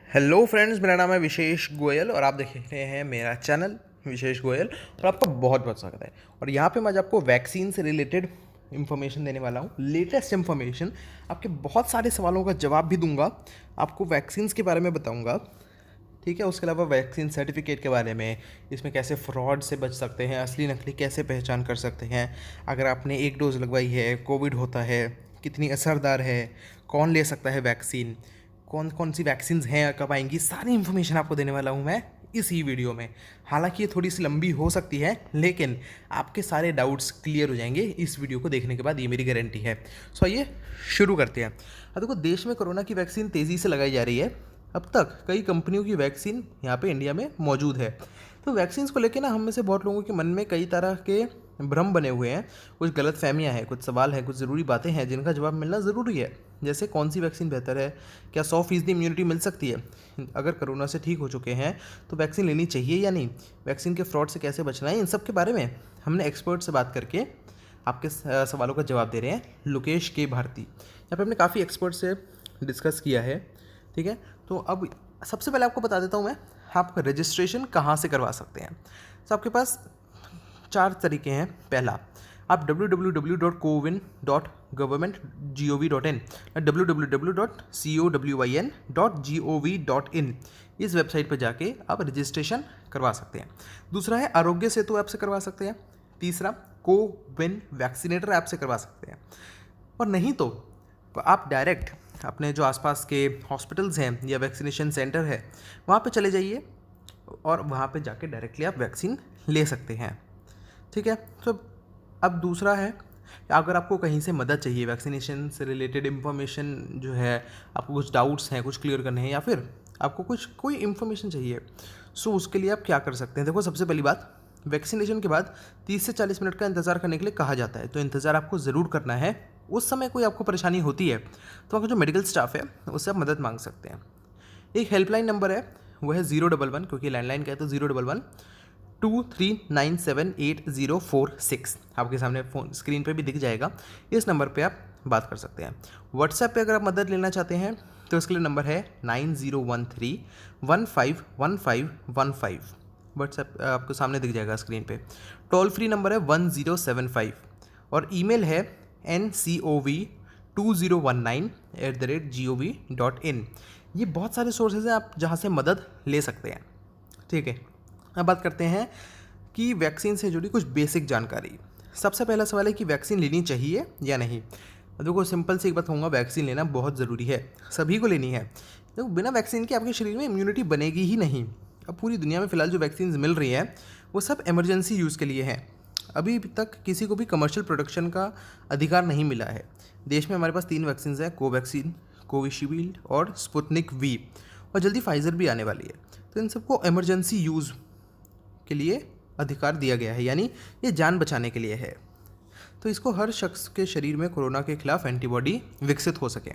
Hello friends, मेरा नाम है विशेष गोयल और आप देख रहे हैं मेरा चैनल विशेष गोयल। और आपका बहुत बहुत स्वागत है। और यहाँ पे मैं आज आपको वैक्सीन से रिलेटेड इन्फॉर्मेशन देने वाला हूँ, लेटेस्ट इन्फॉर्मेशन। आपके बहुत सारे सवालों का जवाब भी दूंगा, आपको वैक्सीन्स के बारे में बताऊंगा, ठीक है। उसके अलावा वैक्सीन सर्टिफिकेट के बारे में, इसमें कैसे फ्रॉड से बच सकते हैं, असली नकली कैसे पहचान कर सकते हैं, अगर आपने एक डोज लगवाई है, कोविड होता है, कितनी असरदार है, कौन ले सकता है वैक्सीन, कौन कौन सी वैक्सीन्स हैं, कब आएंगी, सारी इन्फॉर्मेशन आपको देने वाला हूँ मैं इस ही वीडियो में। हालांकि ये थोड़ी सी लंबी हो सकती है, लेकिन आपके सारे डाउट्स क्लियर हो जाएंगे इस वीडियो को देखने के बाद, ये मेरी गारंटी है। सो आइए शुरू करते हैं। अब देखो, देश में कोरोना की वैक्सीन तेज़ी से लगाई जा रही है। अब तक कई कंपनियों की वैक्सीन यहाँ पे इंडिया में मौजूद है। तो वैक्सीन्स को लेकर ना हम में से बहुत लोगों के मन में कई तरह के भ्रम बने हुए हैं, कुछ गलतफहमियां हैं, कुछ सवाल हैं, कुछ ज़रूरी बातें हैं जिनका जवाब मिलना ज़रूरी है। जैसे कौन सी वैक्सीन बेहतर है, क्या 100% इम्यूनिटी मिल सकती है, अगर कोरोना से ठीक हो चुके हैं तो वैक्सीन लेनी चाहिए या नहीं, वैक्सीन के फ्रॉड से कैसे बचना है, इन सब के बारे में हमने एक्सपर्ट से बात करके आपके सवालों का जवाब दे रहे हैं लोकेश के भारती। यहाँ पे हमने काफ़ी एक्सपर्ट से डिस्कस किया है, ठीक है। तो अब सबसे पहले आपको बता देता हूँ मैं, आप रजिस्ट्रेशन कहाँ से करवा सकते हैं। तो आपके पास 4 तरीके हैं। पहला, आप www.cowin.government.gov.in www.cowin.gov.in इस वेबसाइट पर जाके आप रजिस्ट्रेशन करवा सकते हैं। दूसरा है आरोग्य सेतु ऐप से करवा सकते हैं। तीसरा, कोविन वैक्सीनेटर ऐप से करवा सकते हैं। और नहीं तो आप डायरेक्ट अपने जो आसपास के हॉस्पिटल्स हैं या वैक्सीनेशन सेंटर है वहाँ पे चले जाइए और वहाँ पे जाके डायरेक्टली आप वैक्सीन ले सकते हैं, ठीक है। तो अब दूसरा है, अगर आपको कहीं से मदद चाहिए, वैक्सीनेशन से रिलेटेड इन्फॉर्मेशन जो है, आपको कुछ डाउट्स हैं, कुछ क्लियर करने हैं, या फिर आपको कोई इन्फॉर्मेशन चाहिए, सो उसके लिए आप क्या कर सकते हैं। देखो, सबसे पहली बात, वैक्सीनेशन के बाद 30 से 40 मिनट का इंतज़ार करने के लिए कहा जाता है, तो इंतज़ार आपको ज़रूर करना है। उस समय कोई आपको परेशानी होती है तो आपका जो मेडिकल स्टाफ है उससे आप मदद मांग सकते हैं। एक हेल्पलाइन नंबर है, वो है 011, क्योंकि लैंडलाइन का है तो 011-23978046 आपके सामने फ़ोन स्क्रीन पे भी दिख जाएगा। इस नंबर पे आप बात कर सकते हैं। व्हाट्सएप पे अगर आप मदद लेना चाहते हैं तो इसके लिए नंबर है 9013151515। व्हाट्सएप आपको सामने दिख जाएगा स्क्रीन पे। टोल फ्री नंबर है 1075 और ईमेल है ncov2019@gov.in। ये बहुत सारे सोर्सेज हैं आप जहाँ से मदद ले सकते हैं, ठीक है। अब बात करते हैं कि वैक्सीन से जुड़ी कुछ बेसिक जानकारी। सबसे पहला सवाल है कि वैक्सीन लेनी चाहिए या नहीं। देखो, सिंपल सी एक बात कहूँगा, वैक्सीन लेना बहुत ज़रूरी है, सभी को लेनी है। देखो, बिना वैक्सीन के आपके शरीर में इम्यूनिटी बनेगी ही नहीं। अब पूरी दुनिया में फ़िलहाल जो वैक्सीन मिल रही हैं वो सब इमरजेंसी यूज़ के लिए हैं। अभी तक किसी को भी कमर्शियल प्रोडक्शन का अधिकार नहीं मिला है। देश में हमारे पास 3 वैक्सीन हैं, कोवैक्सीन, कोविशील्ड और स्पुतनिक वी, और जल्दी फाइज़र भी आने वाली है। तो इन सबको इमरजेंसी यूज़ के लिए अधिकार दिया गया है, यानी ये जान बचाने के लिए है। तो इसको हर शख्स के शरीर में कोरोना के खिलाफ एंटीबॉडी विकसित हो सके।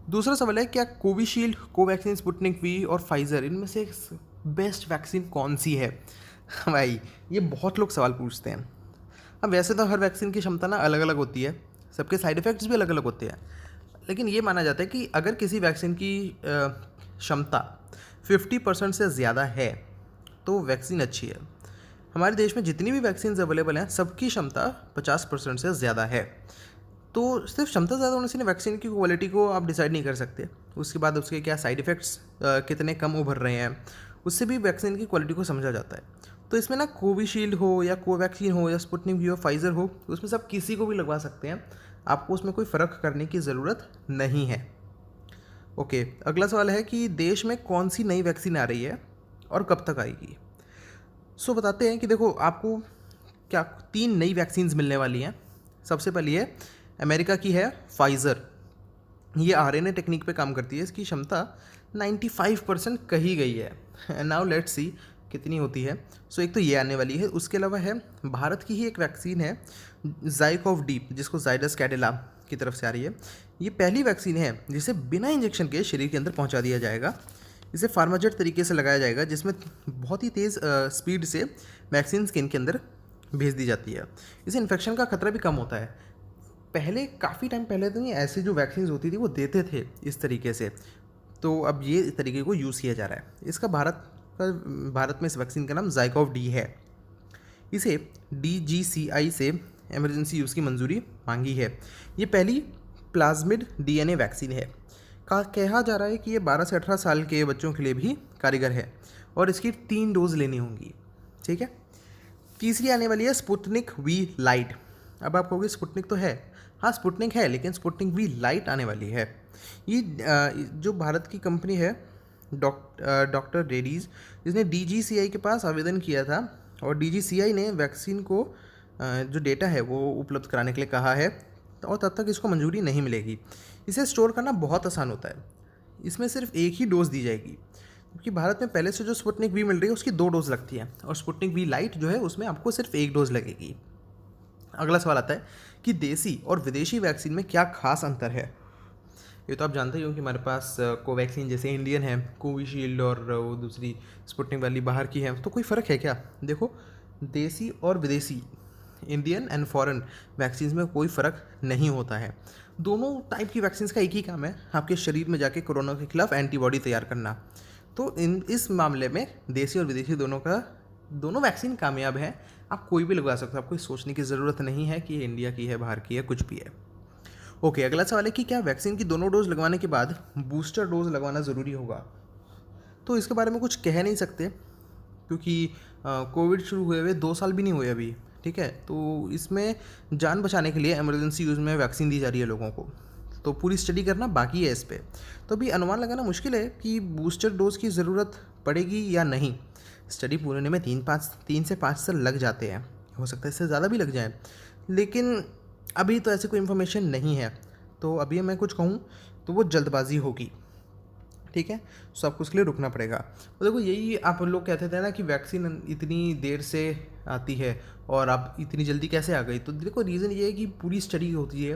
दूसरा सवाल है, क्या कोविशील्ड, कोवैक्सीन, स्पुतनिक वी और फाइज़र, इनमें से बेस्ट वैक्सीन कौन सी है। भाई, ये बहुत लोग सवाल पूछते हैं। अब वैसे तो हर वैक्सीन की क्षमता ना अलग अलग होती है, सबके साइड इफ़ेक्ट्स भी अलग अलग होते हैं, लेकिन ये माना जाता है कि अगर किसी वैक्सीन की क्षमता 50% से ज़्यादा है तो वैक्सीन अच्छी है। हमारे देश में जितनी भी वैक्सीन अवेलेबल हैं सबकी क्षमता 50% से ज़्यादा है। तो सिर्फ क्षमता ज़्यादा होने से वैक्सीन की क्वालिटी को आप डिसाइड नहीं कर सकते। उसके बाद उसके क्या साइड इफ़ेक्ट्स कितने कम उभर रहे हैं, उससे भी वैक्सीन की क्वालिटी को समझा जाता है। तो इसमें ना कोविशील्ड हो या कोवैक्सीन हो या स्पुतनिक वी हो, फाइज़र हो, उसमें सब किसी को भी लगवा सकते हैं, आपको उसमें कोई फ़र्क करने की ज़रूरत नहीं है। ओके, अगला सवाल है कि देश में कौन सी नई वैक्सीन आ रही है और कब तक आएगी। सो बताते हैं कि देखो, आपको क्या 3 नई वैक्सीन्स मिलने वाली हैं। सबसे पहली है अमेरिका की, है फाइज़र। ये आरएनए टेक्निक पे काम करती है, इसकी क्षमता 95% कही गई है। नाउ लेट्स सी कितनी होती है। सो एक तो ये आने वाली है। उसके अलावा है भारत की ही एक वैक्सीन है ज़ाइकोव डी, जिसको जाइडस कैडिला की तरफ से आ रही है। ये पहली वैक्सीन है जिसे बिना इंजेक्शन के शरीर के अंदर पहुंचा दिया जाएगा। इसे फार्माजेट तरीके से लगाया जाएगा, जिसमें बहुत ही तेज़ स्पीड से वैक्सीन स्किन के अंदर भेज दी जाती है। इससे इन्फेक्शन का खतरा भी कम होता है। पहले काफ़ी टाइम पहले तो नहीं, ऐसी जो वैक्सीन होती थी वो देते थे इस तरीके से, तो अब ये इस तरीके को यूज़ किया जा रहा है। इसका भारत में इस वैक्सीन का नाम ज़ाइकोव-डी है। इसे DGCI से इमरजेंसी यूज़ की मंजूरी मांगी है। ये पहली प्लाज्मिड DNA वैक्सीन है। कहा जा रहा है कि ये 12 से 18 साल के बच्चों के लिए भी कारगर है और इसकी 3 डोज लेनी होंगी। ठीक है। तीसरी आने वाली है स्पुतनिक वी लाइट। अब आप कहोगे स्पुतनिक तो है, हाँ स्पुतनिक है, लेकिन स्पुतनिक वी लाइट आने वाली है। ये जो भारत की कंपनी है डॉक्टर रेड्डीज, जिसने DGCI के पास आवेदन किया था और DGCI ने वैक्सीन को जो डेटा है वो उपलब्ध कराने के लिए कहा है और तब तक इसको मंजूरी नहीं मिलेगी। इसे स्टोर करना बहुत आसान होता है। इसमें सिर्फ एक ही डोज दी जाएगी, क्योंकि भारत में पहले से जो स्पुतनिक वी मिल रही है उसकी 2 डोज लगती है और स्पुतनिक वी लाइट जो है उसमें आपको सिर्फ 1 डोज लगेगी। अगला सवाल आता है कि देसी और विदेशी वैक्सीन में क्या खास अंतर है। ये तो आप जानते ही हो कि हमारे पास कोवैक्सीन जैसे इंडियन है, कोविशील्ड और वो दूसरी स्पुतनिक वाली बाहर की है, तो कोई फ़र्क है क्या? देखो, देसी और विदेशी, इंडियन एंड फॉरेन वैक्सीन में कोई फ़र्क नहीं होता है। दोनों टाइप की वैक्सीन का एक ही काम है, आपके शरीर में जाके कोरोना के खिलाफ एंटीबॉडी तैयार करना। तो इस मामले में देसी और विदेशी दोनों वैक्सीन कामयाब है। आप कोई भी लगवा सकते हो, आपको सोचने की ज़रूरत नहीं है कि इंडिया की है, बाहर की है, कुछ भी है। ओके, अगला सवाल है कि क्या वैक्सीन की दोनों डोज लगवाने के बाद बूस्टर डोज लगवाना ज़रूरी होगा? तो इसके बारे में कुछ कह नहीं सकते, क्योंकि कोविड शुरू हुए 2 साल भी नहीं हुए अभी। ठीक है, तो इसमें जान बचाने के लिए इमरजेंसी यूज़ में वैक्सीन दी जा रही है लोगों को, तो पूरी स्टडी करना बाकी है इस पर। तो अभी अनुमान लगाना मुश्किल है कि बूस्टर डोज की ज़रूरत पड़ेगी या नहीं। स्टडी पूरे होने में 3 से 5 साल लग जाते हैं, हो सकता है इससे ज़्यादा भी लग जाए, लेकिन अभी तो ऐसी कोई इन्फॉर्मेशन नहीं है। तो अभी मैं कुछ कहूँ तो वो जल्दबाजी होगी। ठीक है, सो आपको उसके लिए रुकना पड़ेगा। तो देखो, यही आप लोग कहते थे ना कि वैक्सीन इतनी देर से आती है और आप इतनी जल्दी कैसे आ गई। तो देखो, रीज़न ये है कि पूरी स्टडी होती है,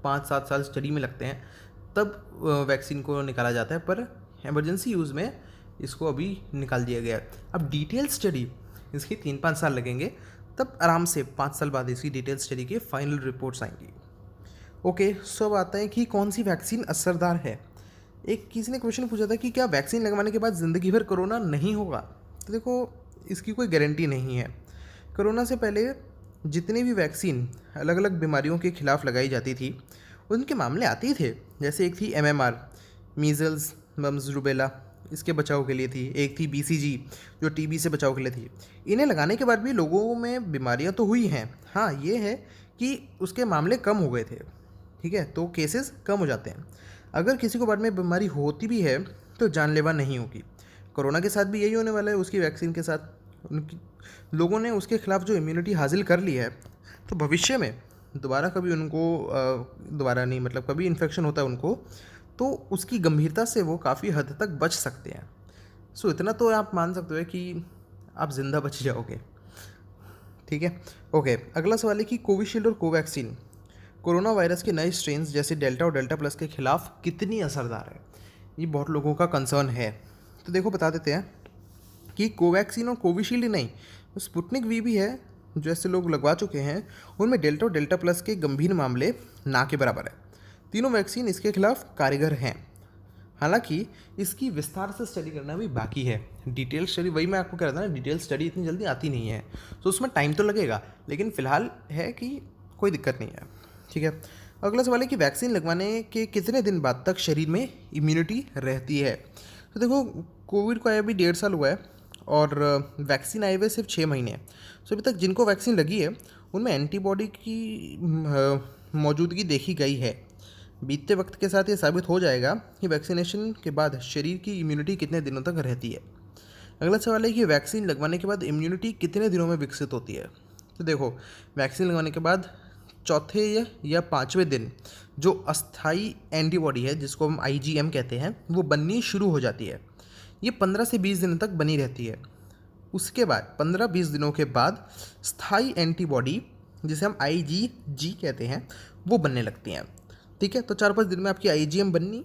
5-7 साल स्टडी में लगते हैं, तब वैक्सीन को निकाला जाता है, पर इमरजेंसी यूज़ में इसको अभी निकाल दिया गया है। अब डिटेल स्टडी इसकी 3-5 साल लगेंगे, तब आराम से 5 साल बाद इसकी डिटेल स्टडी की फाइनल रिपोर्ट्स आएंगी। ओके, सो अब आता है कि कौन सी वैक्सीन असरदार है। एक किसी ने क्वेश्चन पूछा था कि क्या वैक्सीन लगवाने के बाद ज़िंदगी भर कोरोना नहीं होगा। तो देखो, इसकी कोई गारंटी नहीं है। कोरोना से पहले जितनी भी वैक्सीन अलग अलग बीमारियों के खिलाफ लगाई जाती थी, उनके मामले आते ही थे। जैसे एक थी MMR, मीज़ल्स, मम्स, रूबेला, इसके बचाव के लिए थी। एक थी BCG, जो TB से बचाव के लिए थी। इन्हें लगाने के बाद भी लोगों में बीमारियां तो हुई हैं। हाँ, ये है कि उसके मामले कम हो गए थे। ठीक है, तो केसेस कम हो जाते हैं। अगर किसी को बाद में बीमारी होती भी है तो जानलेवा नहीं होगी। कोरोना के साथ भी यही होने वाला है, उसकी वैक्सीन के साथ। उनकी लोगों ने उसके खिलाफ जो इम्यूनिटी हासिल कर ली है, तो भविष्य में दोबारा कभी उनको दोबारा नहीं, मतलब कभी इन्फेक्शन होता है उनको, तो उसकी गंभीरता से वो काफ़ी हद तक बच सकते हैं। सो इतना तो आप मान सकते हो कि आप ज़िंदा बच जाओगे। ठीक है, ओके, अगला सवाल है कि कोविशील्ड और कोवैक्सीन कोरोना वायरस के नए स्ट्रेन्स जैसे डेल्टा और डेल्टा प्लस के खिलाफ कितनी असरदार है। ये बहुत लोगों का कंसर्न है। तो देखो, बता देते हैं कि कोवैक्सीन और कोविशील्ड नहीं, स्पुतनिक वी भी है, जो ऐसे लोग लगवा चुके हैं, उनमें डेल्टा और डेल्टा प्लस के गंभीर मामले ना के बराबर है। तीनों वैक्सीन इसके खिलाफ कारगर हैं। हालांकि इसकी विस्तार से स्टडी करना भी बाकी है। डिटेल स्टडी, वही मैं आपको कह रहा था ना, डिटेल स्टडी इतनी जल्दी आती नहीं है, तो उसमें टाइम तो लगेगा, लेकिन फ़िलहाल है कि कोई दिक्कत नहीं है। ठीक है, अगला सवाल है कि वैक्सीन लगवाने के कितने दिन बाद तक शरीर में इम्यूनिटी रहती है। तो देखो, कोविड को आए अभी 1.5 साल हुआ है और वैक्सीन आए हुए सिर्फ 6 महीने हैं। तो अभी तक जिनको वैक्सीन लगी है उनमें एंटीबॉडी की मौजूदगी देखी गई है। बीतते वक्त के साथ ये साबित हो जाएगा कि वैक्सीनेशन के बाद शरीर की इम्यूनिटी कितने दिनों तक रहती है। अगला सवाल है कि वैक्सीन लगवाने के बाद इम्यूनिटी कितने दिनों में विकसित होती है। तो देखो, वैक्सीन लगवाने के बाद चौथे या 5वें दिन जो अस्थाई एंटीबॉडी है, जिसको हम IgM कहते हैं, वो बननी शुरू हो जाती है। ये 15 से 20 दिन तक बनी रहती है। उसके बाद 15-20 दिनों के बाद स्थायी एंटीबॉडी, जिसे हम IgG कहते हैं, वो बनने लगती हैं। ठीक है, तो 4-5 दिन में आपकी IgM बननी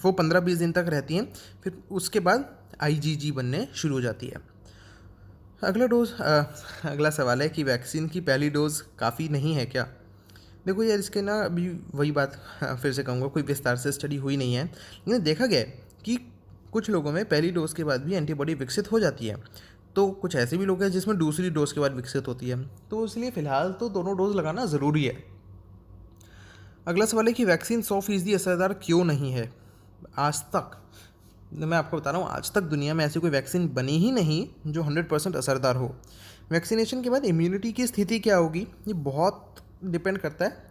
वो 15-20 दिन तक रहती हैं, फिर उसके बाद IgG बनने शुरू हो जाती है। अगला सवाल है कि वैक्सीन की पहली डोज़ काफ़ी नहीं है क्या। देखो यार, इसके ना अभी वही बात फिर से कहूँगा, कोई विस्तार से स्टडी हुई नहीं है, लेकिन देखा गया है कि कुछ लोगों में पहली डोज के बाद भी एंटीबॉडी विकसित हो जाती है, तो कुछ ऐसे भी लोग हैं जिसमें दूसरी डोज के बाद विकसित होती है। तो इसलिए फ़िलहाल तो दोनों डोज लगाना ज़रूरी है। अगला सवाल है कि वैक्सीन 100% असरदार क्यों नहीं है। आज तक मैं आपको बता रहा हूँ, आज तक दुनिया में ऐसी कोई वैक्सीन बनी ही नहीं जो 100% असरदार हो। वैक्सीनेशन के बाद इम्यूनिटी की स्थिति क्या होगी, ये बहुत डिपेंड करता है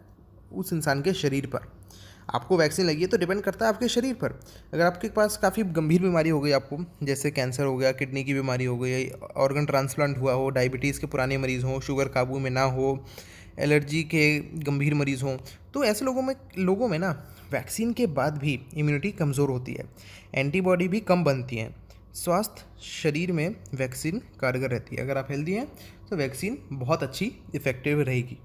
उस इंसान के शरीर पर। आपको वैक्सीन लगी है तो डिपेंड करता है आपके शरीर पर। अगर आपके पास काफ़ी गंभीर बीमारी हो गई आपको, जैसे कैंसर हो गया, किडनी की बीमारी हो गई, ऑर्गन ट्रांसप्लांट हुआ हो, डायबिटीज़ के पुराने मरीज़ हों, शुगर काबू में ना हो, एलर्जी के गंभीर मरीज़ हों, तो ऐसे लोगों में ना वैक्सीन के बाद भी इम्यूनिटी कमज़ोर होती है, एंटीबॉडी भी कम बनती हैं। स्वास्थ्य शरीर में वैक्सीन कारगर रहती है। अगर आप हेल्दी हैं तो वैक्सीन बहुत अच्छी इफ़ेक्टिव रहेगी।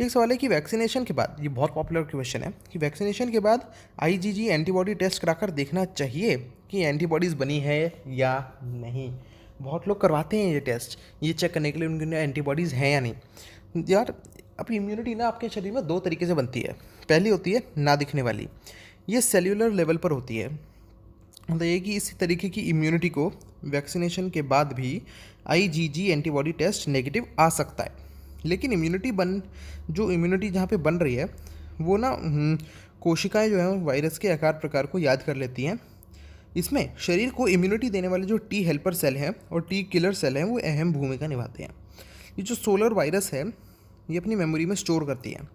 एक सवाल है कि वैक्सीनेशन के बाद, ये बहुत पॉपुलर क्वेश्चन है, कि वैक्सीनेशन के बाद आईजीजी एंटीबॉडी टेस्ट कराकर देखना चाहिए कि एंटीबॉडीज़ बनी है या नहीं। बहुत लोग करवाते हैं ये टेस्ट, ये चेक करने के लिए उनके अंदर एंटीबॉडीज़ हैं या नहीं। यार, अब इम्यूनिटी ना आपके शरीर में दो तरीके से बनती है। पहली होती है ना दिखने वाली, ये सेल्यूलर लेवल पर होती है। मतलब ये कि इसी तरीके की इम्यूनिटी को वैक्सीनेशन के बाद भी आईजीजी एंटीबॉडी टेस्ट नेगेटिव आ सकता है। लेकिन जो इम्यूनिटी जहाँ पे बन रही है वो ना कोशिकाएं जो हैं वायरस के आकार प्रकार को याद कर लेती हैं। इसमें शरीर को इम्यूनिटी देने वाले जो टी हेल्पर सेल हैं और टी किलर सेल हैं वो अहम भूमिका निभाते हैं। ये जो सोलर वायरस है ये अपनी मेमोरी में स्टोर करती है।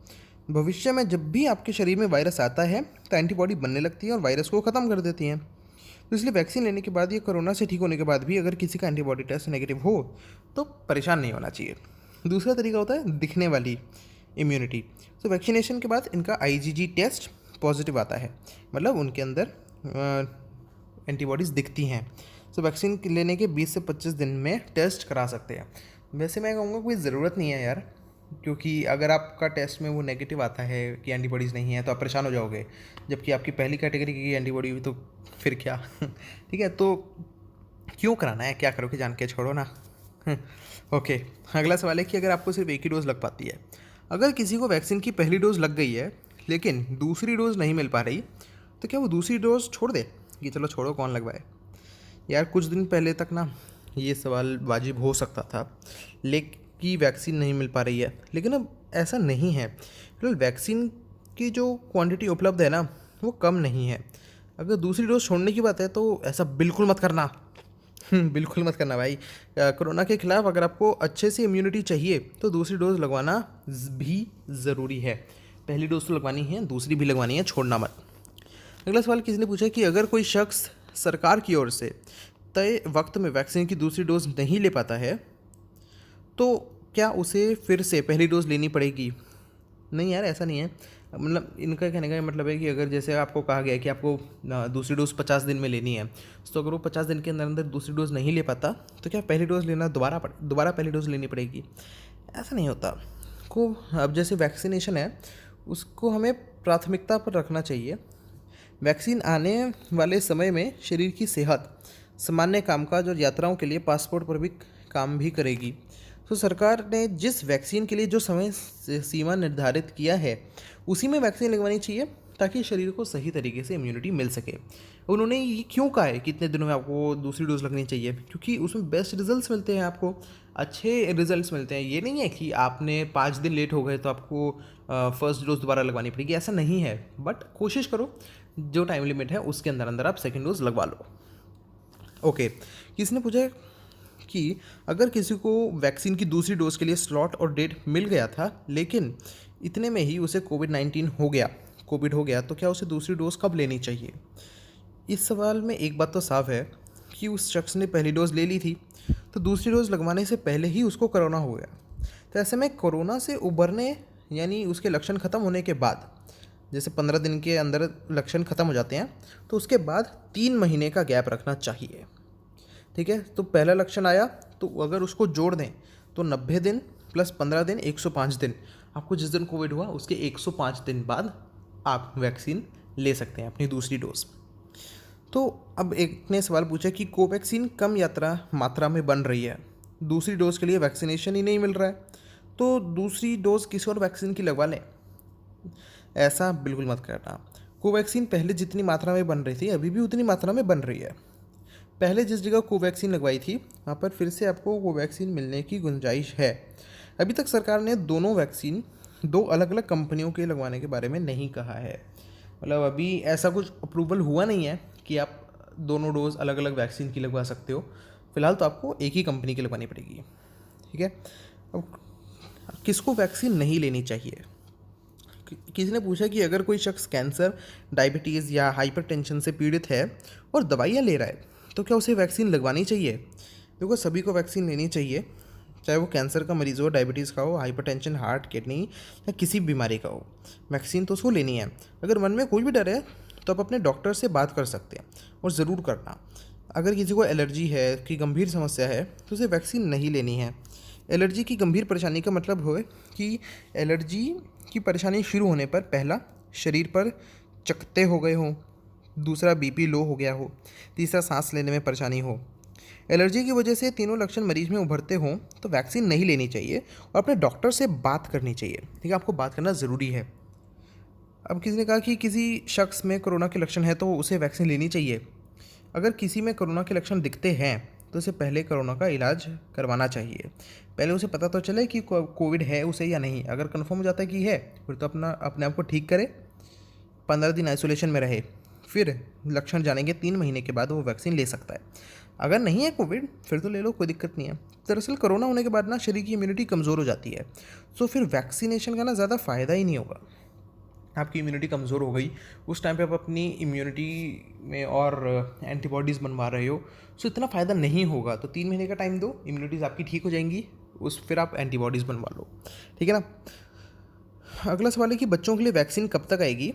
भविष्य में जब भी आपके शरीर में वायरस आता है तो एंटीबॉडी बनने लगती है और वायरस को ख़त्म कर देती हैं। तो इसलिए वैक्सीन लेने के बाद या कोरोना से ठीक होने के बाद भी अगर किसी का एंटीबॉडी टेस्ट नेगेटिव हो तो परेशान नहीं होना चाहिए। दूसरा तरीका होता है दिखने वाली इम्यूनिटी। तो वैक्सीनेशन के बाद इनका आईजीजी टेस्ट पॉजिटिव आता है, मतलब उनके अंदर एंटीबॉडीज़ दिखती हैं। तो वैक्सीन लेने के 20 से 25 दिन में टेस्ट करा सकते हैं। वैसे मैं कहूँगा कोई ज़रूरत नहीं है यार, क्योंकि अगर आपका टेस्ट में वो नेगेटिव आता है कि एंटीबॉडीज़ नहीं है तो आप परेशान हो जाओगे, जबकि आपकी पहली कैटेगरी की एंटीबॉडी हुई तो फिर क्या। ठीक है, तो क्यों कराना है, क्या करोगे, जान के छोड़ो ना। ओके, अगला सवाल है कि अगर आपको सिर्फ एक ही डोज लग पाती है, अगर किसी को वैक्सीन की पहली डोज लग गई है लेकिन दूसरी डोज नहीं मिल पा रही, तो क्या वो दूसरी डोज छोड़ दे कि चलो छोड़ो कौन लगवाए। यार, कुछ दिन पहले तक ना ये सवाल वाजिब हो सकता था कि वैक्सीन नहीं मिल पा रही है, लेकिन अब ऐसा नहीं है। फिलहाल वैक्सीन की जो क्वांटिटी उपलब्ध है ना वो कम नहीं है। अगर दूसरी डोज छोड़ने की बात है तो ऐसा बिल्कुल मत करना। बिल्कुल मत करना भाई। कोरोना के खिलाफ अगर आपको अच्छे से इम्यूनिटी चाहिए तो दूसरी डोज लगवाना भी ज़रूरी है। पहली डोज तो लगवानी है, दूसरी भी लगवानी है, छोड़ना मत। अगला सवाल किसी ने पूछा कि अगर कोई शख्स सरकार की ओर से तय वक्त में वैक्सीन की दूसरी डोज नहीं ले पाता है तो क्या उसे फिर से पहली डोज लेनी पड़ेगी। नहीं यार, ऐसा नहीं है। मतलब इनका कहने का मतलब है कि अगर जैसे आपको कहा गया है कि आपको दूसरी डोज 50 दिन में लेनी है, तो अगर वो 50 दिन के अंदर अंदर दूसरी डोज नहीं ले पाता तो क्या पहली डोज लेना दोबारा पहली डोज लेनी पड़ेगी। ऐसा नहीं होता। अब जैसे वैक्सीनेशन है उसको हमें प्राथमिकता पर रखना चाहिए। वैक्सीन आने वाले समय में शरीर की सेहत, सामान्य कामकाज और यात्राओं के लिए पासपोर्ट पर भी काम भी करेगी। तो सरकार ने जिस वैक्सीन के लिए जो समय सीमा निर्धारित किया है उसी में वैक्सीन लगवानी चाहिए ताकि शरीर को सही तरीके से इम्यूनिटी मिल सके। उन्होंने ये क्यों कहा है कि इतने दिनों में आपको दूसरी डोज लगनी चाहिए, क्योंकि उसमें बेस्ट रिजल्ट्स मिलते हैं, आपको अच्छे रिजल्ट्स मिलते हैं। ये नहीं है कि आपने 5 दिन लेट हो गए तो आपको फर्स्ट डोज दोबारा लगवानी पड़ेगी, ऐसा नहीं है। बट कोशिश करो जो टाइम लिमिट है उसके अंदर अंदर आप सेकेंड डोज लगवा लो। ओके, किसी ने पूछा कि अगर किसी को वैक्सीन की दूसरी डोज के लिए स्लॉट और डेट मिल गया था लेकिन इतने में ही उसे कोविड हो गया तो क्या उसे दूसरी डोज कब लेनी चाहिए। इस सवाल में एक बात तो साफ है कि उस शख्स ने पहली डोज ले ली थी तो दूसरी डोज लगवाने से पहले ही उसको कोरोना हो गया। तो ऐसे में कोरोना से उबरने यानी उसके लक्षण ख़त्म होने के बाद, जैसे 15 दिन के अंदर लक्षण ख़त्म हो जाते हैं तो उसके बाद 3 महीने का गैप रखना चाहिए। ठीक है, तो पहला लक्षण आया तो अगर उसको जोड़ दें तो 90 दिन प्लस 15 दिन 105 दिन, आपको जिस दिन कोविड हुआ उसके 105 दिन बाद आप वैक्सीन ले सकते हैं अपनी दूसरी डोज। तो अब एक ने सवाल पूछा कि कोवैक्सीन कम मात्रा में बन रही है, दूसरी डोज के लिए वैक्सीनेशन ही नहीं मिल रहा है, तो दूसरी डोज किसी और वैक्सीन की लगवा लें। ऐसा बिल्कुल मत करना। कोवैक्सीन पहले जितनी मात्रा में बन रही थी अभी भी उतनी मात्रा में बन रही है। पहले जिस जगह कोवैक्सीन लगवाई थी वहाँ पर फिर से आपको कोवैक्सीन मिलने की गुंजाइश है। अभी तक सरकार ने दोनों वैक्सीन दो अलग अलग कंपनियों के लगवाने के बारे में नहीं कहा है। मतलब अभी ऐसा कुछ अप्रूवल हुआ नहीं है कि आप दोनों डोज अलग अलग वैक्सीन की लगवा सकते हो। फिलहाल तो आपको एक ही कंपनी की लगवानी पड़ेगी। ठीक है। अब किसको वैक्सीन नहीं लेनी चाहिए? किसी ने पूछा कि अगर कोई शख्स कैंसर, डायबिटीज़ या हाइपरटेंशन से पीड़ित है और दवाइयाँ ले रहा है तो क्या उसे वैक्सीन लगवानी चाहिए? देखो, सभी को वैक्सीन लेनी चाहिए, चाहे वो कैंसर का मरीज़ हो, डायबिटीज़ का हो, हाइपरटेंशन, हार्ट, किडनी या किसी भी बीमारी का हो। वैक्सीन तो उसको लेनी है। अगर मन में कोई भी डर है तो आप अपने डॉक्टर से बात कर सकते हैं और ज़रूर करना। अगर किसी को एलर्जी है, कि गंभीर समस्या है, तो उसे वैक्सीन नहीं लेनी है। एलर्जी की गंभीर परेशानी का मतलब हो कि एलर्जी की परेशानी शुरू होने पर पहला, शरीर पर चकत्ते हो गए हों, दूसरा बीपी लो हो गया हो, तीसरा सांस लेने में परेशानी हो। एलर्जी की वजह से तीनों लक्षण मरीज में उभरते हों तो वैक्सीन नहीं लेनी चाहिए और अपने डॉक्टर से बात करनी चाहिए। ठीक है, आपको बात करना ज़रूरी है। अब किसी ने कहा कि किसी शख्स में कोरोना के लक्षण है तो उसे वैक्सीन लेनी चाहिए। अगर किसी में कोरोना के लक्षण दिखते हैं तो उसे पहले कोरोना का इलाज करवाना चाहिए। पहले उसे पता तो चले कि कोविड है उसे या नहीं। अगर कंफर्म हो जाता है कि है फिर तो अपने आप को ठीक करे, 15 दिन आइसोलेशन में रहे, फिर लक्षण जानेंगे 3 महीने के बाद वो वैक्सीन ले सकता है। अगर नहीं है कोविड फिर तो ले लो, कोई दिक्कत नहीं है। दरअसल कोरोना होने के बाद ना शरीर की इम्यूनिटी कमज़ोर हो जाती है, तो फिर वैक्सीनेशन का ना ज़्यादा फ़ायदा ही नहीं होगा। आपकी इम्यूनिटी कमज़ोर हो गई, उस टाइम पे आप अपनी इम्यूनिटी में और एंटीबॉडीज़ बनवा रहे हो, सो इतना फ़ायदा नहीं होगा। तो 3 महीने का टाइम दो, इम्यूनिटीज़ आपकी ठीक हो जाएंगी, फिर आप एंटीबॉडीज़ बनवा लो। ठीक है ना। अगला सवाल है कि बच्चों के लिए वैक्सीन कब तक आएगी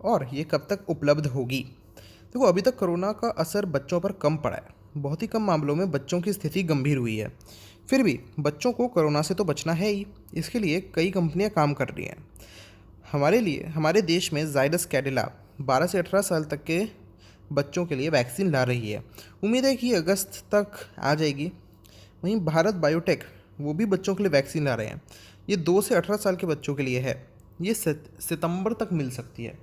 और ये कब तक उपलब्ध होगी? देखो, अभी तक कोरोना का असर बच्चों पर कम पड़ा है। बहुत ही कम मामलों में बच्चों की स्थिति गंभीर हुई है। फिर भी बच्चों को कोरोना से तो बचना है ही, इसके लिए कई कंपनियां काम कर रही हैं। हमारे देश में जायडस कैडिला 12 से 18 साल तक के बच्चों के लिए वैक्सीन ला रही है। उम्मीद है कि अगस्त तक आ जाएगी। वहीं भारत बायोटेक वो भी बच्चों के लिए वैक्सीन ला रहे हैं। ये 2 से 18 साल के बच्चों के लिए है। ये सितंबर तक मिल सकती है।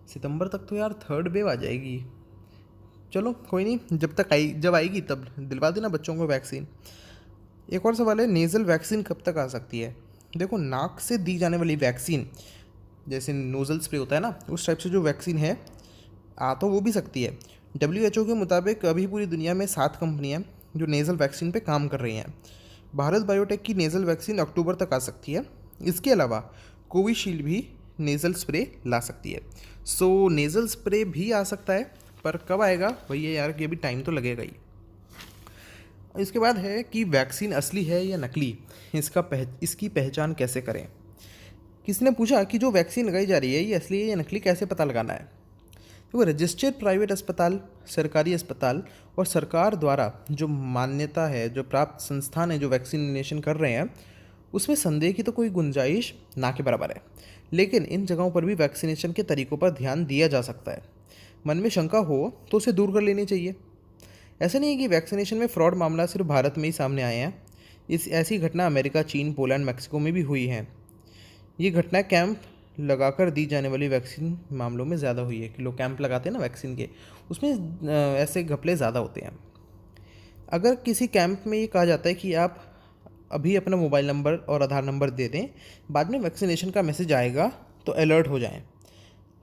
सितंबर तक तो यार थर्ड वेव आ जाएगी। चलो कोई नहीं, जब आएगी तब दिलवा देना बच्चों को वैक्सीन। एक और सवाल है, नेज़ल वैक्सीन कब तक आ सकती है? देखो, नाक से दी जाने वाली वैक्सीन, जैसे नोज़ल स्प्रे होता है ना, उस टाइप से जो वैक्सीन है आ तो वो भी सकती है। WHO के मुताबिक अभी पूरी दुनिया में 7 कंपनियां जो नेज़ल वैक्सीन पे काम कर रही हैं। भारत बायोटेक की नेज़ल वैक्सीन अक्टूबर तक आ सकती है। इसके अलावा कोविशील्ड भी नेज़ल स्प्रे ला सकती है। सो नेज़ल स्प्रे भी आ सकता है, पर कब आएगा वही है यार कि अभी टाइम तो लगेगा ही। इसके बाद है कि वैक्सीन असली है या नकली, इसकी पहचान कैसे करें? किसी ने पूछा कि जो वैक्सीन लगाई जा रही है ये असली है या नकली, कैसे पता लगाना है? तो रजिस्टर्ड प्राइवेट अस्पताल, सरकारी अस्पताल और सरकार द्वारा जो मान्यता है, जो प्राप्त संस्थान है जो वैक्सीनेशन कर रहे हैं, उसमें संदेह की तो कोई गुंजाइश ना के बराबर है। लेकिन इन जगहों पर भी वैक्सीनेशन के तरीकों पर ध्यान दिया जा सकता है। मन में शंका हो तो उसे दूर कर लेनी चाहिए। ऐसा नहीं है कि वैक्सीनेशन में फ्रॉड मामला सिर्फ भारत में ही सामने आए हैं। ऐसी घटना अमेरिका, चीन, पोलैंड, मैक्सिको में भी हुई हैं। ये घटना कैंप लगाकर दी जाने वाली वैक्सीन मामलों में ज़्यादा हुई है कि लोग कैंप लगाते हैं ना वैक्सीन के, उसमें ऐसे घपले ज़्यादा होते हैं। अगर किसी कैंप में ये कहा जाता है कि आप अभी अपना मोबाइल नंबर और आधार नंबर दे दें, बाद में वैक्सीनेशन का मैसेज आएगा तो अलर्ट हो जाएं।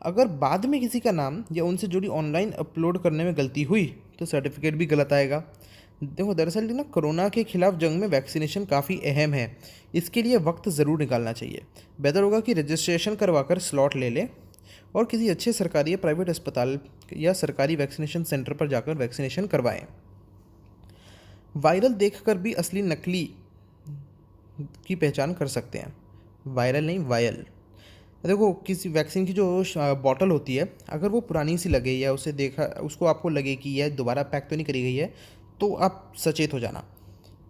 अगर बाद में किसी का नाम या उनसे जुड़ी ऑनलाइन अपलोड करने में गलती हुई तो सर्टिफिकेट भी गलत आएगा। देखो, दरअसल ना कोरोना के खिलाफ जंग में वैक्सीनेशन काफ़ी अहम है। इसके लिए वक्त ज़रूर निकालना चाहिए। बेहतर होगा कि रजिस्ट्रेशन करवाकर स्लॉट ले लें और किसी अच्छे सरकारी या प्राइवेट अस्पताल या सरकारी वैक्सीनेशन सेंटर पर जाकर वैक्सीनेशन करवाएं। वायरल देखकर भी असली नकली की पहचान कर सकते हैं। वायरल नहीं, वायल। देखो, किसी वैक्सीन की जो बॉटल होती है, अगर वो पुरानी सी लगे या उसको आपको लगे कि यह दोबारा पैक तो नहीं करी गई है, तो आप सचेत हो जाना।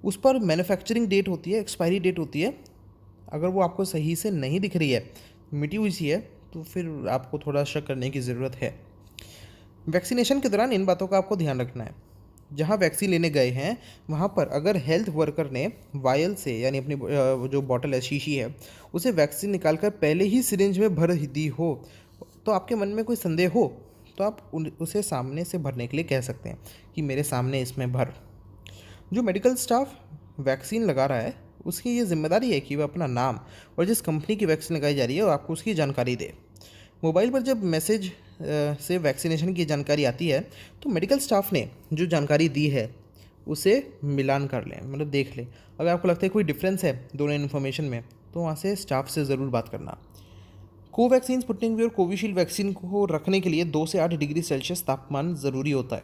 उस पर मैन्युफैक्चरिंग डेट होती है, एक्सपायरी डेट होती है। अगर वो आपको सही से नहीं दिख रही है, मिटी हुई सी है, तो फिर आपको थोड़ा शक करने की ज़रूरत है। वैक्सीनेशन के दौरान इन बातों का आपको ध्यान रखना है। जहाँ वैक्सीन लेने गए हैं वहाँ पर अगर हेल्थ वर्कर ने वायल से, यानी अपनी जो बॉटल है, शीशी है, उसे वैक्सीन निकालकर पहले ही सिरिंज में भर दी हो तो आपके मन में कोई संदेह हो तो आप उसे सामने से भरने के लिए कह सकते हैं कि मेरे सामने इसमें भर। जो मेडिकल स्टाफ वैक्सीन लगा रहा है उसकी ये जिम्मेदारी है कि वह अपना नाम और जिस कंपनी की वैक्सीन लगाई जा रही है वो आपको उसकी जानकारी दे। मोबाइल पर जब मैसेज से वैक्सीनेशन की जानकारी आती है तो मेडिकल स्टाफ ने जो जानकारी दी है उसे मिलान कर लें, मतलब देख लें। अगर आपको लगता है कोई डिफरेंस है दोनों इन्फॉर्मेशन में तो वहाँ से स्टाफ से ज़रूर बात करना। कोवैक्सीन, स्पुतनिक वी और कोविशील्ड वैक्सीन को रखने के लिए 2 से 8 डिग्री सेल्सियस तापमान ज़रूरी होता है,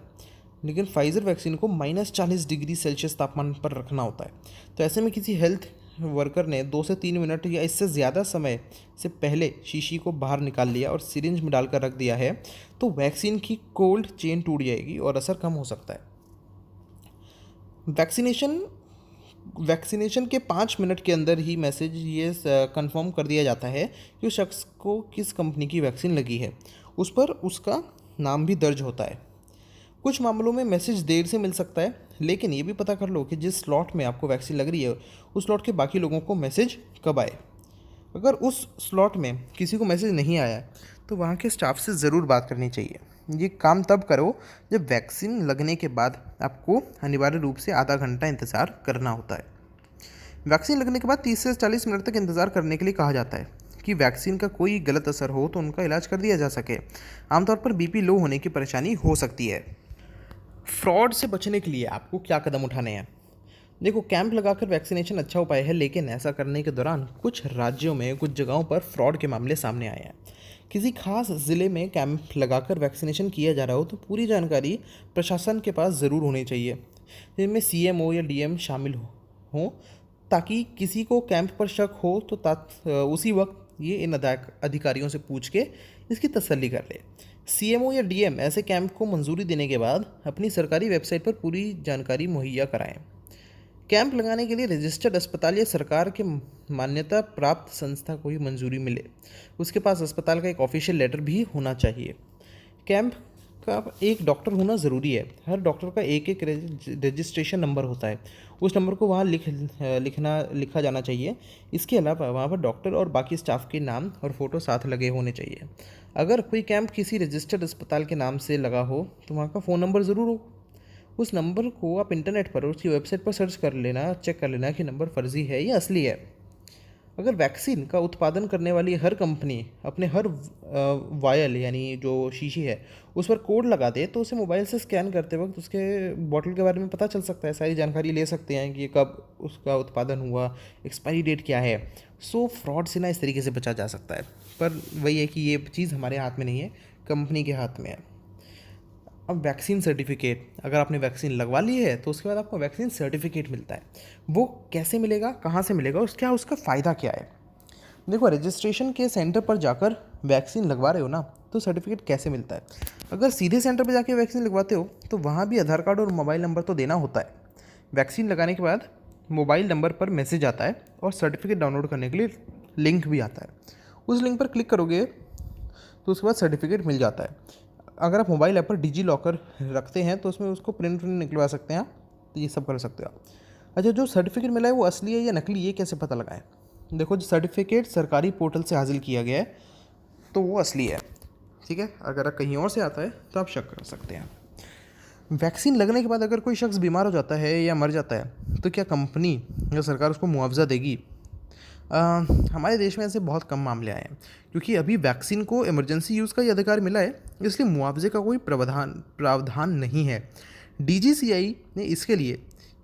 लेकिन फाइज़र वैक्सीन को -40 डिग्री सेल्सियस तापमान पर रखना होता है। तो ऐसे में किसी हेल्थ वर्कर ने 2 से 3 मिनट या इससे ज़्यादा समय से पहले शीशी को बाहर निकाल लिया और सिरिंज में डालकर रख दिया है तो वैक्सीन की कोल्ड चेन टूट जाएगी और असर कम हो सकता है। वैक्सीनेशन के 5 मिनट के अंदर ही मैसेज ये कंफर्म कर दिया जाता है कि उस शख्स को किस कंपनी की वैक्सीन लगी है, उस पर उसका नाम भी दर्ज होता है। कुछ मामलों में मैसेज देर से मिल सकता है, लेकिन ये भी पता कर लो कि जिस स्लॉट में आपको वैक्सीन लग रही है उस स्लॉट के बाकी लोगों को मैसेज कब आए। अगर उस स्लॉट में किसी को मैसेज नहीं आया तो वहाँ के स्टाफ से ज़रूर बात करनी चाहिए। ये काम तब करो जब वैक्सीन लगने के बाद आपको अनिवार्य रूप से आधा घंटा इंतज़ार करना होता है। वैक्सीन लगने के बाद 30 से 40 मिनट तक इंतज़ार करने के लिए कहा जाता है कि वैक्सीन का कोई गलत असर हो तो उनका इलाज कर दिया जा सके। आमतौर पर बीपी लो होने की परेशानी हो सकती है। फ्रॉड से बचने के लिए आपको क्या कदम उठाने हैं? देखो, कैंप लगाकर वैक्सीनेशन अच्छा उपाय है, लेकिन ऐसा करने के दौरान कुछ राज्यों में कुछ जगहों पर फ्रॉड के मामले सामने आए हैं। किसी खास ज़िले में कैंप लगाकर वैक्सीनेशन किया जा रहा हो तो पूरी जानकारी प्रशासन के पास ज़रूर होनी चाहिए, जिनमें सीएमओ या डीएम शामिल हों, ताकि किसी को कैंप पर शक हो तो उसी वक्त ये इन अधिकारियों से पूछ के इसकी तसल्ली कर ले। सीएमओ या डीएम ऐसे कैंप को मंजूरी देने के बाद अपनी सरकारी वेबसाइट पर पूरी जानकारी मुहैया कराएं। कैंप लगाने के लिए रजिस्टर्ड अस्पताल या सरकार के मान्यता प्राप्त संस्था को ही मंजूरी मिले। उसके पास अस्पताल का एक ऑफिशियल लेटर भी होना चाहिए। कैंप का एक डॉक्टर होना ज़रूरी है। हर डॉक्टर का एक रजिस्ट्रेशन नंबर होता है, उस नंबर को वहाँ लिखा जाना चाहिए। इसके अलावा वहाँ पर डॉक्टर और बाकी स्टाफ के नाम और फ़ोटो साथ लगे होने चाहिए। अगर कोई कैंप किसी रजिस्टर्ड अस्पताल के नाम से लगा हो तो वहाँ का फ़ोन नंबर ज़रूर हो। उस नंबर को आप इंटरनेट पर उसकी वेबसाइट पर सर्च कर लेना, चेक कर लेना कि नंबर फर्जी है या असली है। अगर वैक्सीन का उत्पादन करने वाली हर कंपनी अपने हर वायल यानी जो शीशी है उस पर कोड लगा दे तो उसे मोबाइल से स्कैन करते वक्त उसके बॉटल के बारे में पता चल सकता है, सारी जानकारी ले सकते हैं कि कब उसका उत्पादन हुआ, एक्सपायरी डेट क्या है। सो फ्रॉड से ना इस तरीके से बचा जा सकता है, पर वही है कि ये चीज़ हमारे हाथ में नहीं है, कंपनी के हाथ में है। अब वैक्सीन सर्टिफिकेट, अगर आपने वैक्सीन लगवा ली है तो उसके बाद आपको वैक्सीन सर्टिफिकेट मिलता है। वो कैसे मिलेगा, कहाँ से मिलेगा और क्या उसका फ़ायदा क्या है? देखो, रजिस्ट्रेशन के सेंटर पर जाकर वैक्सीन लगवा रहे हो ना, तो सर्टिफिकेट कैसे मिलता है? अगर सीधे सेंटर पर जाके वैक्सीन लगवाते हो तो वहाँ भी आधार कार्ड और मोबाइल नंबर तो देना होता है। वैक्सीन लगाने के बाद मोबाइल नंबर पर मैसेज आता है और सर्टिफिकेट डाउनलोड करने के लिए लिंक भी आता है। उस लिंक पर क्लिक करोगे तो उसके बाद सर्टिफिकेट मिल जाता है। अगर आप मोबाइल ऐप पर डिजी लॉकर रखते हैं तो उसमें उसको प्रिंट निकलवा सकते हैं आप, तो ये सब कर सकते हो आप। अच्छा, जो सर्टिफिकेट मिला है वो असली है या नकली, ये कैसे पता लगाएं? देखो, जो सर्टिफिकेट सरकारी पोर्टल से हासिल किया गया है तो वो असली है, ठीक है। अगर कहीं और से आता है तो आप शक कर सकते हैं। वैक्सीन लगने के बाद अगर कोई शख्स बीमार हो जाता है या मर जाता है तो क्या कंपनी या सरकार उसको मुआवजा देगी? हमारे देश में ऐसे बहुत कम मामले आए हैं, क्योंकि अभी वैक्सीन को इमरजेंसी यूज़ का ही अधिकार मिला है, इसलिए मुआवजे का कोई प्रावधान नहीं है। डीजीसीआई ने इसके लिए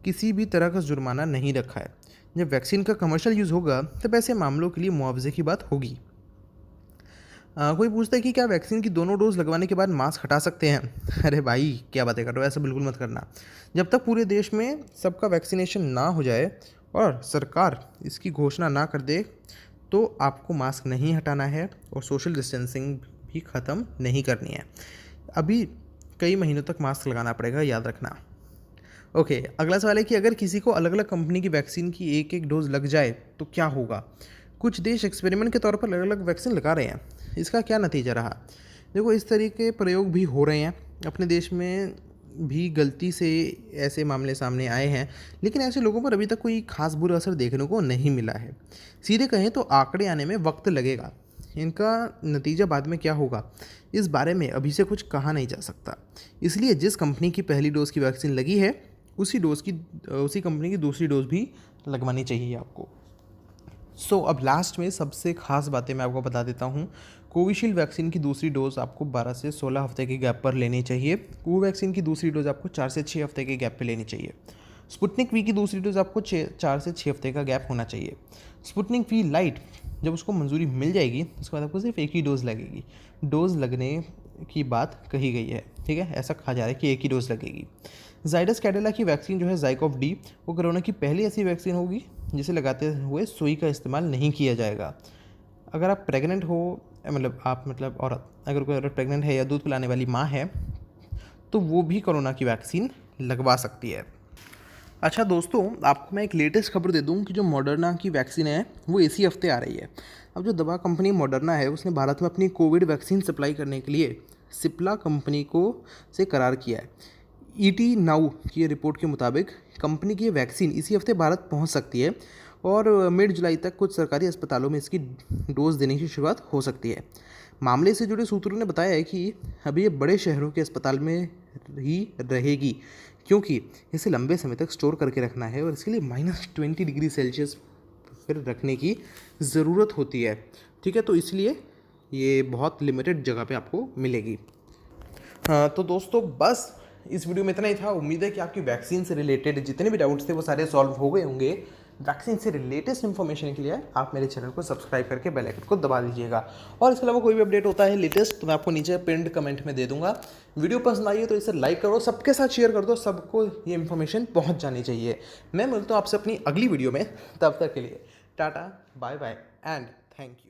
किसी भी तरह का जुर्माना नहीं रखा है। जब वैक्सीन का कमर्शियल यूज़ होगा तब ऐसे मामलों के लिए मुआवजे की बात होगी। कोई पूछता है कि क्या वैक्सीन की दोनों डोज लगवाने के बाद मास्क हटा सकते हैं? अरे भाई, क्या बातें कर रहे हो, ऐसा बिल्कुल मत करना। जब तक पूरे देश में सबका वैक्सीनेशन ना हो जाए और सरकार इसकी घोषणा ना कर दे तो आपको मास्क नहीं हटाना है और सोशल डिस्टेंसिंग भी ख़त्म नहीं करनी है। अभी कई महीनों तक मास्क लगाना पड़ेगा, याद रखना। ओके, अगला सवाल है कि अगर किसी को अलग अलग कंपनी की वैक्सीन की एक एक डोज लग जाए तो क्या होगा? कुछ देश एक्सपेरिमेंट के तौर पर अलग अलग वैक्सीन लगा रहे हैं, इसका क्या नतीजा रहा? देखो, इस तरीके के प्रयोग भी हो रहे हैं, अपने देश में भी गलती से ऐसे मामले सामने आए हैं, लेकिन ऐसे लोगों पर अभी तक कोई खास बुरा असर देखने को नहीं मिला है। सीधे कहें तो आंकड़े आने में वक्त लगेगा, इनका नतीजा बाद में क्या होगा इस बारे में अभी से कुछ कहा नहीं जा सकता। इसलिए जिस कंपनी की पहली डोज़ की वैक्सीन लगी है उसी कंपनी की दूसरी डोज़ भी लगवानी चाहिए आपको। अब लास्ट में सबसे खास बातें मैं आपको बता देता हूँ। कोविशील्ड वैक्सीन की दूसरी डोज़ आपको 12 से 16 हफ्ते के गैप पर लेनी चाहिए। कोवैक्सीन की दूसरी डोज़ आपको 4 से 6 हफ्ते के गैप पे लेनी चाहिए। स्पुतनिक वी की दूसरी डोज़ आपको 4 से 6 हफ्ते का गैप होना चाहिए। स्पुतनिक वी लाइट जब उसको मंजूरी मिल जाएगी उसके बाद आपको सिर्फ एक ही डोज़ लगेगी। डोज़ लगने की बात कही गई है, ठीक है, ऐसा कहा जा रहा है कि एक ही डोज़ लगेगी। जाइडस कैडिला की वैक्सीन जो है ज़ाइकोव डी, वो कोरोना की पहली ऐसी वैक्सीन होगी जिसे लगाते हुए सुई का इस्तेमाल नहीं किया जाएगा। अगर आप प्रेग्नेंट हो मतलब औरत अगर कोई औरत प्रेग्नेंट है या दूध पिलाने वाली माँ है तो वो भी कोरोना की वैक्सीन लगवा सकती है। अच्छा दोस्तों, आपको मैं एक लेटेस्ट खबर दे दूं कि जो मॉडर्ना की वैक्सीन है वो इसी हफ्ते आ रही है। अब जो दवा कंपनी मॉडर्ना है उसने भारत में अपनी कोविड वैक्सीन सप्लाई करने के लिए सिप्ला कंपनी को से करार किया है। ईटी नाउ की रिपोर्ट के मुताबिक कंपनी की ये वैक्सीन इसी हफ्ते भारत पहुंच सकती है और मिड जुलाई तक कुछ सरकारी अस्पतालों में इसकी डोज देने की शुरुआत हो सकती है। मामले से जुड़े सूत्रों ने बताया है कि अभी ये बड़े शहरों के अस्पताल में ही रहेगी क्योंकि इसे लंबे समय तक स्टोर करके रखना है और इसके लिए -20 डिग्री सेल्सियस फिर रखने की ज़रूरत होती है, ठीक है। तो इसलिए ये बहुत लिमिटेड जगह पे आपको मिलेगी। तो दोस्तों बस इस वीडियो में इतना ही था। उम्मीद है कि आपकी वैक्सीन से रिलेटेड जितने भी डाउट्स थे वो सारे सॉल्व हो गए होंगे। वैक्सीन से लेटेस्ट इन्फॉर्मेशन के लिए आप मेरे चैनल को सब्सक्राइब करके बेल आइकन को दबा दीजिएगा और इसके अलावा कोई भी अपडेट होता है लेटेस्ट तो मैं आपको नीचे पिन्ड कमेंट में दे दूंगा। वीडियो पसंद आई है तो इसे लाइक करो, सबके साथ शेयर कर दो, सबको ये इन्फॉर्मेशन पहुँच जानी चाहिए। मैं मिलता हूँ आपसे अपनी अगली वीडियो में, तब तक के लिए tata bye bye and thank you.